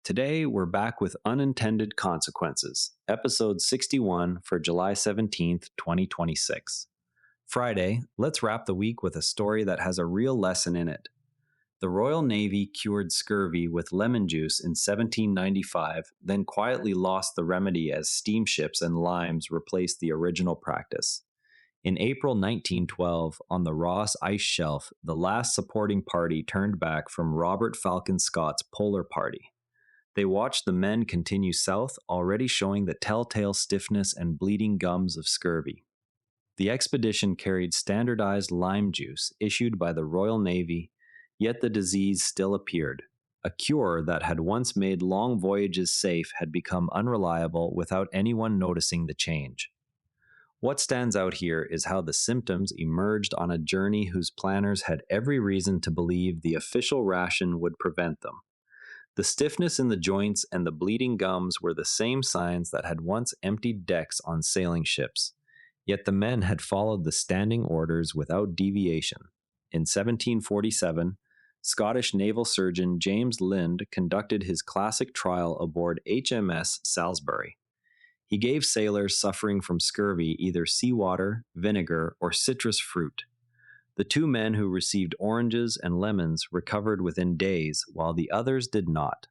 Today, we're back with Unintended Consequences, episode 61 for July 17th, 2026. Friday, let's wrap the week with a story that has a real lesson in it. The Royal Navy cured scurvy with lemon juice in 1795, then quietly lost the remedy as steamships and limes replaced the original practice. In April 1912, on the Ross Ice Shelf, the last supporting party turned back from Robert Falcon Scott's Polar Party. They watched the men continue south, already showing the telltale stiffness and bleeding gums of scurvy. The expedition carried standardized lime juice issued by the Royal Navy, yet the disease still appeared. A cure that had once made long voyages safe had become unreliable without anyone noticing the change. What stands out here is how the symptoms emerged on a journey whose planners had every reason to believe the official ration would prevent them. The stiffness in the joints and the bleeding gums were the same signs that had once emptied decks on sailing ships, yet the men had followed the standing orders without deviation. In 1747, Scottish naval surgeon James Lind conducted his classic trial aboard HMS Salisbury. He gave sailors suffering from scurvy either seawater, vinegar, or citrus fruit. The two men who received oranges and lemons recovered within days, while the others did not.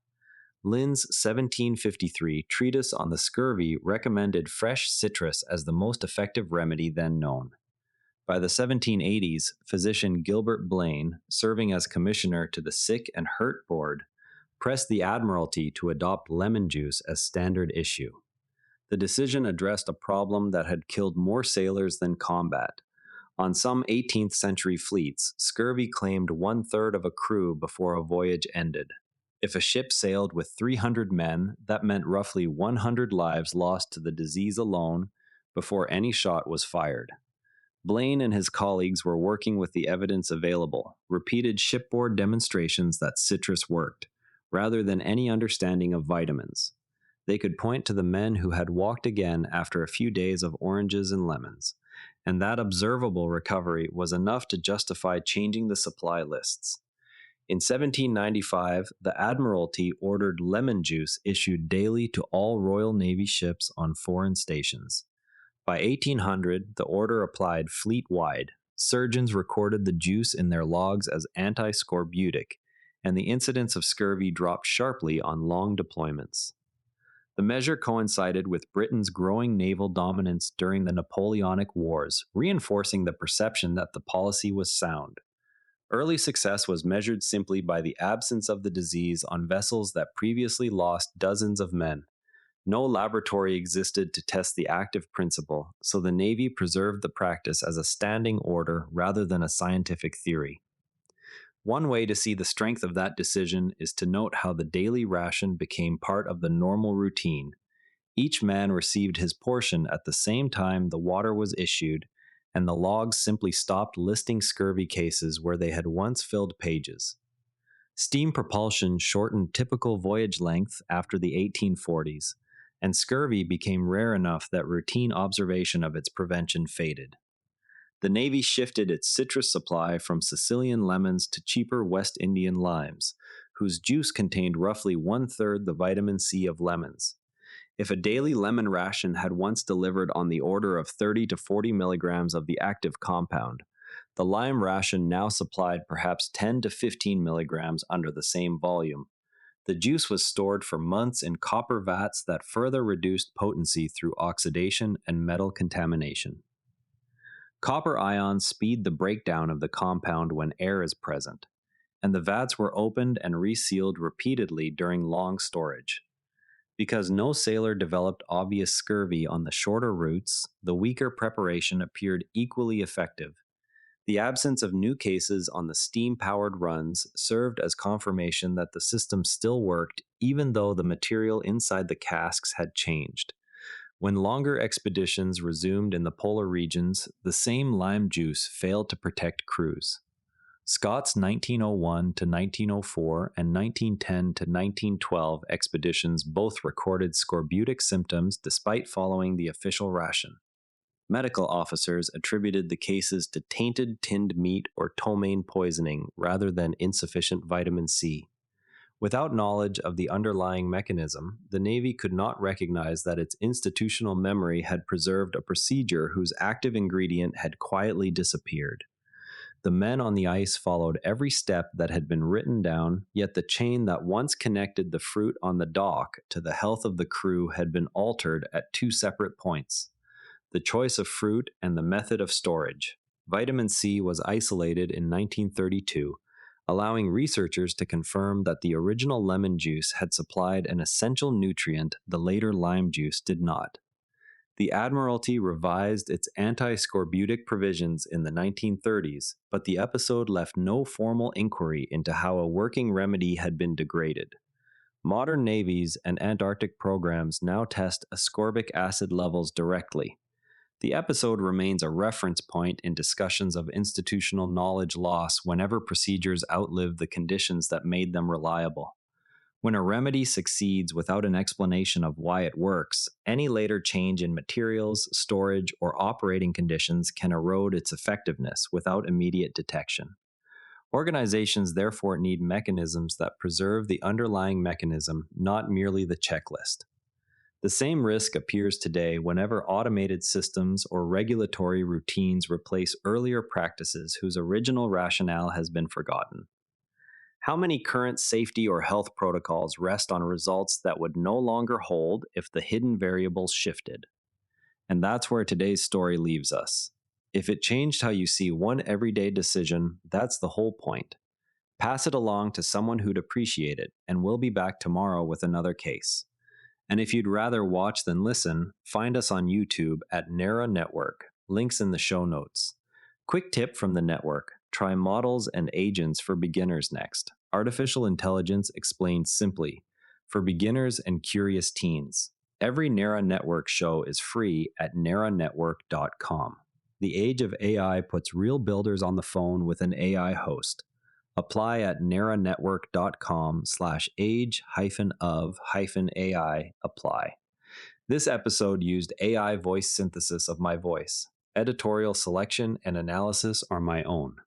Lind's 1753 treatise on the scurvy recommended fresh citrus as the most effective remedy then known. By the 1780s, physician Gilbert Blaine, serving as commissioner to the Sick and Hurt Board, pressed the Admiralty to adopt lemon juice as standard issue. The decision addressed a problem that had killed more sailors than combat. On some 18th century fleets, scurvy claimed one-third of a crew before a voyage ended. If a ship sailed with 300 men, that meant roughly 100 lives lost to the disease alone before any shot was fired. Blaine and his colleagues were working with the evidence available, repeated shipboard demonstrations that citrus worked, rather than any understanding of vitamins. They could point to the men who had walked again after a few days of oranges and lemons, and that observable recovery was enough to justify changing the supply lists. In 1795, the Admiralty ordered lemon juice issued daily to all Royal Navy ships on foreign stations. By 1800, the order applied fleet-wide. Surgeons recorded the juice in their logs as anti-scorbutic, and the incidence of scurvy dropped sharply on long deployments. The measure coincided with Britain's growing naval dominance during the Napoleonic Wars, reinforcing the perception that the policy was sound. Early success was measured simply by the absence of the disease on vessels that previously lost dozens of men. No laboratory existed to test the active principle, so the Navy preserved the practice as a standing order rather than a scientific theory. One way to see the strength of that decision is to note how the daily ration became part of the normal routine. Each man received his portion at the same time the water was issued, and the logs simply stopped listing scurvy cases where they had once filled pages. Steam propulsion shortened typical voyage length after the 1840s, and scurvy became rare enough that routine observation of its prevention faded. The Navy shifted its citrus supply from Sicilian lemons to cheaper West Indian limes, whose juice contained roughly one-third the vitamin C of lemons. If a daily lemon ration had once delivered on the order of 30 to 40 milligrams of the active compound, the lime ration now supplied perhaps 10 to 15 milligrams under the same volume. The juice was stored for months in copper vats that further reduced potency through oxidation and metal contamination. Copper ions speed the breakdown of the compound when air is present, and the vats were opened and resealed repeatedly during long storage. Because no sailor developed obvious scurvy on the shorter routes, the weaker preparation appeared equally effective. The absence of new cases on the steam-powered runs served as confirmation that the system still worked even though the material inside the casks had changed. When longer expeditions resumed in the polar regions, the same lime juice failed to protect crews. Scott's 1901 to 1904 and 1910 to 1912 expeditions both recorded scorbutic symptoms despite following the official ration. Medical officers attributed the cases to tainted tinned meat or ptomaine poisoning rather than insufficient vitamin C. Without knowledge of the underlying mechanism, the Navy could not recognize that its institutional memory had preserved a procedure whose active ingredient had quietly disappeared. The men on the ice followed every step that had been written down, yet the chain that once connected the fruit on the dock to the health of the crew had been altered at two separate points: the choice of fruit and the method of storage. Vitamin C was isolated in 1932, allowing researchers to confirm that the original lemon juice had supplied an essential nutrient the later lime juice did not. The Admiralty revised its anti-scorbutic provisions in the 1930s, but the episode left no formal inquiry into how a working remedy had been degraded. Modern navies and Antarctic programs now test ascorbic acid levels directly. The episode remains a reference point in discussions of institutional knowledge loss whenever procedures outlive the conditions that made them reliable. When a remedy succeeds without an explanation of why it works, any later change in materials, storage, or operating conditions can erode its effectiveness without immediate detection. Organizations therefore need mechanisms that preserve the underlying mechanism, not merely the checklist. The same risk appears today whenever automated systems or regulatory routines replace earlier practices whose original rationale has been forgotten. How many current safety or health protocols rest on results that would no longer hold if the hidden variables shifted? And that's where today's story leaves us. If it changed how you see one everyday decision, that's the whole point. Pass it along to someone who'd appreciate it, and we'll be back tomorrow with another case. And if you'd rather watch than listen, find us on YouTube at NARA Network. Links in the show notes. Quick tip from the network: try models and agents for beginners next. Artificial intelligence explained simply, for beginners and curious teens. Every NARA Network show is free at naranetwork.com. The age of AI puts real builders on the phone with an AI host. Apply at naranetwork.com/age-of-AI apply. This episode used AI voice synthesis of my voice. Editorial selection and analysis are my own.